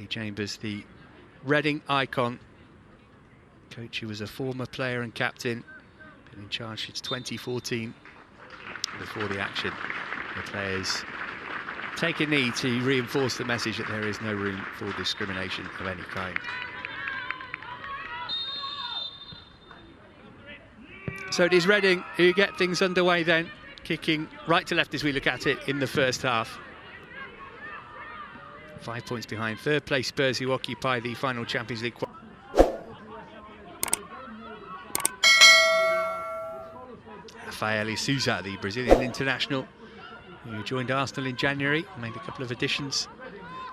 Chambers, the Reading icon, coach who was a former player and captain, been in charge since 2014. Before the action, the players take a knee to reinforce the message that there is no room for discrimination of any kind. So it is Reading who get things underway then, kicking right to left as we look at it in the first half. 5 points behind third place Spurs, who occupy the final Champions League. Rafael Sousa, the Brazilian international, who joined Arsenal in January, made a couple of additions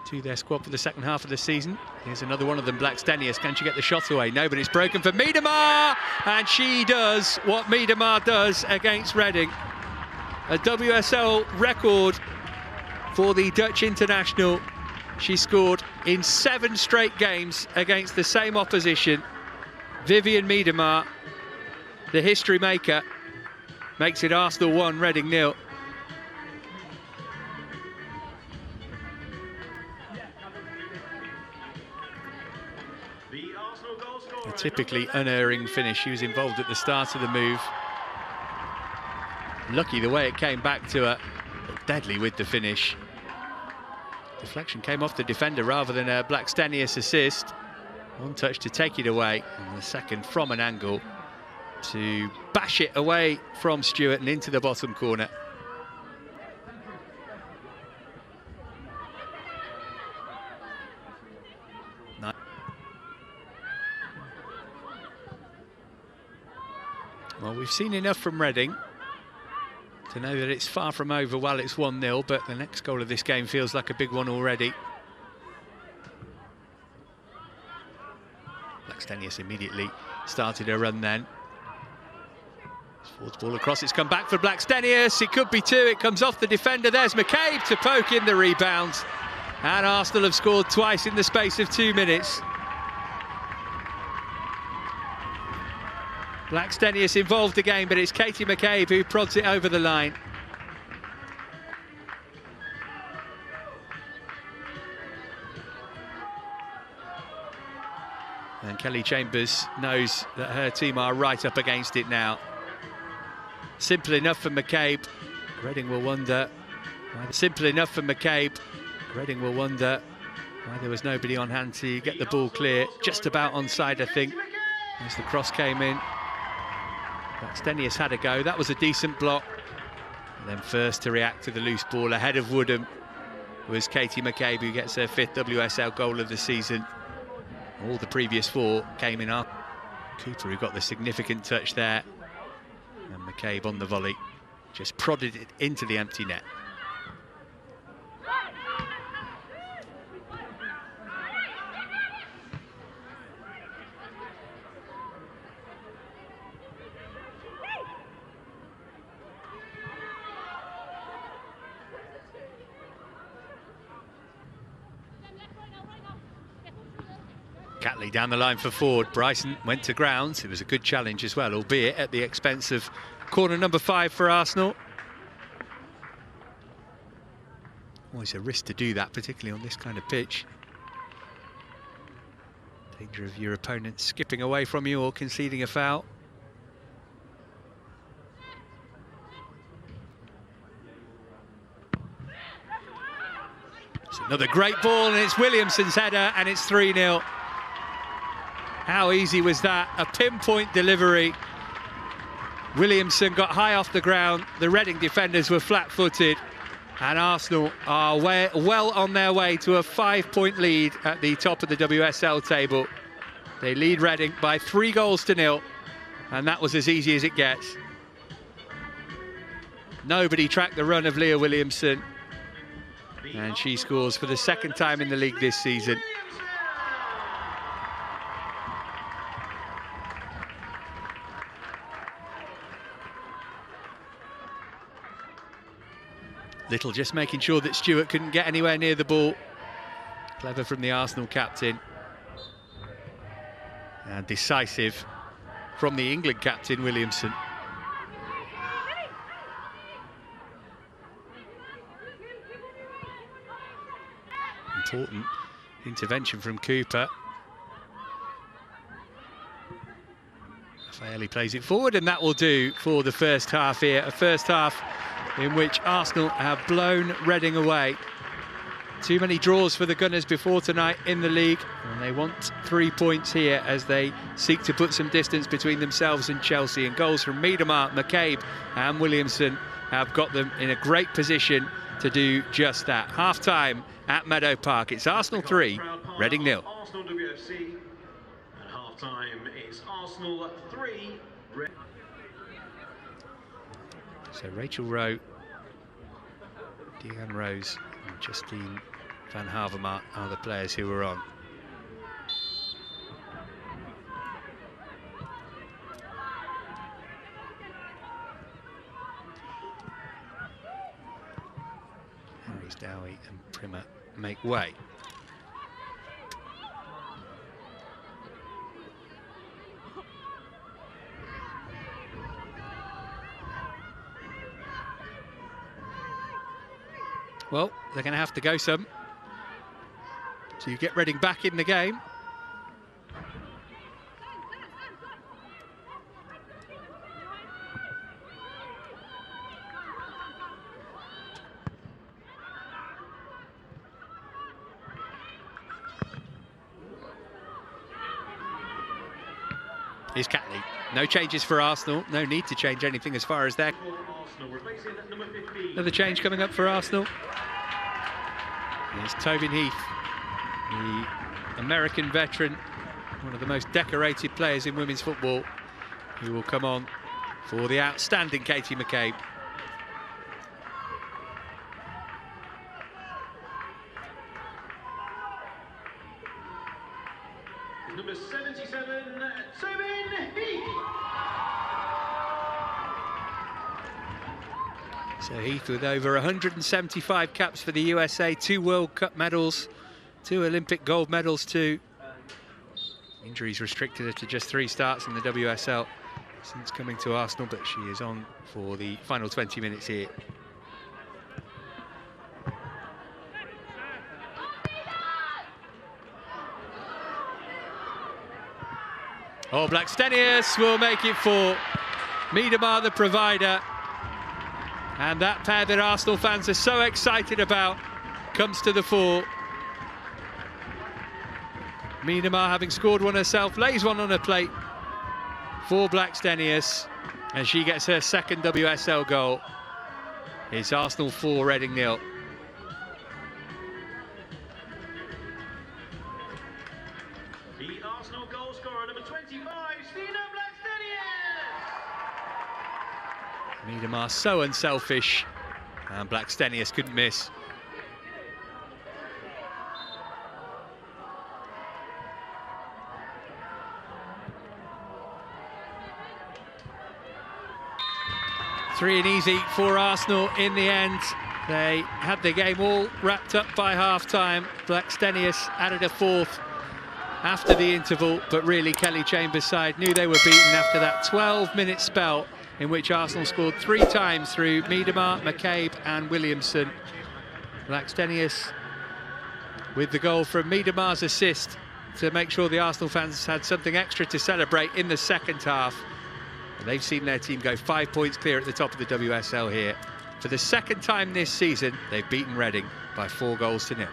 to their squad for the second half of the season. Here's another one of them, Blackstenius. Can she get the shot away? No, but it's broken for Miedema, and she does what Miedema does against Reading. A WSL record for the Dutch international. She scored in 7 straight games against the same opposition. Vivianne Miedema, the history maker, makes it Arsenal 1, Reading 0. A typically unerring finish. She was involved at the start of the move. Lucky the way it came back to her, but deadly with the finish. Deflection came off the defender rather than a Blackstenius assist. One touch to take it away, and the second from an angle to bash it away from Stewart and into the bottom corner. Well, we've seen enough from Reading to know that it's far from over while it's 1-0, but the next goal of this game feels like a big one already. Blackstenius immediately started her run then. Forwards ball across, it's come back for Blackstenius. It could be 2, it comes off the defender. There's McCabe to poke in the rebound. And Arsenal have scored twice in the space of 2 minutes. Blackstenius involved again, but it's Katie McCabe who prods it over the line. And Kelly Chambers knows that her team are right up against it now. Simple enough for McCabe. Reading will wonder. Simple enough for McCabe. Reading will wonder why there was nobody on hand to get the ball clear. Just about onside, I think, as the cross came in. Blackstenius had a go. That was a decent block. And then first to react to the loose ball ahead of Woodham was Katie McCabe, who gets her 5th WSL goal of the season. All the previous 4 came in after. Cooper, who got the significant touch there. And McCabe on the volley just prodded it into the empty net. Catley down the line for Ford. Bryson went to ground. It was a good challenge as well, albeit at the expense of corner number 5 for Arsenal. Always a risk to do that, particularly on this kind of pitch. Danger of your opponent skipping away from you or conceding a foul. It's another great ball, and it's Williamson's header, and it's 3-0. How easy was that? A pinpoint delivery. Williamson got high off the ground. The Reading defenders were flat-footed. And Arsenal are well on their way to a 5-point lead at the top of the WSL table. They lead Reading by 3-0. And that was as easy as it gets. Nobody tracked the run of Leah Williamson. And she scores for the 2nd time in the league this season. Little just making sure that Stewart couldn't get anywhere near the ball. Clever from the Arsenal captain. And decisive from the England captain, Williamson. Important intervention from Cooper. Raffaelli plays it forward, and that will do for the first half here. A first half in which Arsenal have blown Reading away. Too many draws for the Gunners before tonight in the league, and they want 3 points here as they seek to put some distance between themselves and Chelsea. And goals from Miedema, McCabe and Williamson have got them in a great position to do just that. Half-time at Meadow Park. It's Arsenal 3, Reading 0. Arsenal WSL, and half-time is Arsenal 3. So Rachel Rowe, Deanne Rose and Justine Van Havermaet are the players who were on. Harris, Dowie and Primer make way. Well, they're going to have to go some to get Reading back in the game. Here's Catley. No changes for Arsenal. No need to change anything as far as that. Another change coming up for Arsenal. Here's Tobin Heath, the American veteran, one of the most decorated players in women's football, who will come on for the outstanding Katie McCabe. Number 77, Tobin Heath. So Heath with over 175 caps for the USA, 2 World Cup medals, 2 Olympic gold medals too. Injuries restricted her to just 3 starts in the WSL since coming to Arsenal, but she is on for the final 20 minutes here. Oh, Blackstenius will make it for Miedema, the provider. And that pair that Arsenal fans are so excited about comes to the fore. Miedema, having scored one herself, lays one on her plate for Blackstenius, and she gets her second WSL goal. It's Arsenal 4, Reading 0. The Arsenal goal scorer, number 25, Blackstenius. Miedema so unselfish, and Blackstenius couldn't miss. Three and easy for Arsenal in the end. They had the game all wrapped up by half-time. Blackstenius added a 4th after the interval, but really Kelly Chambers' side knew they were beaten after that 12-minute spell in which Arsenal scored 3 times through Miedema, McCabe and Williamson. Blackstenius with the goal from Miedema's assist to make sure the Arsenal fans had something extra to celebrate in the second half. And they've seen their team go 5 points clear at the top of the WSL here. For the second time this season, they've beaten Reading by 4 goals to 0.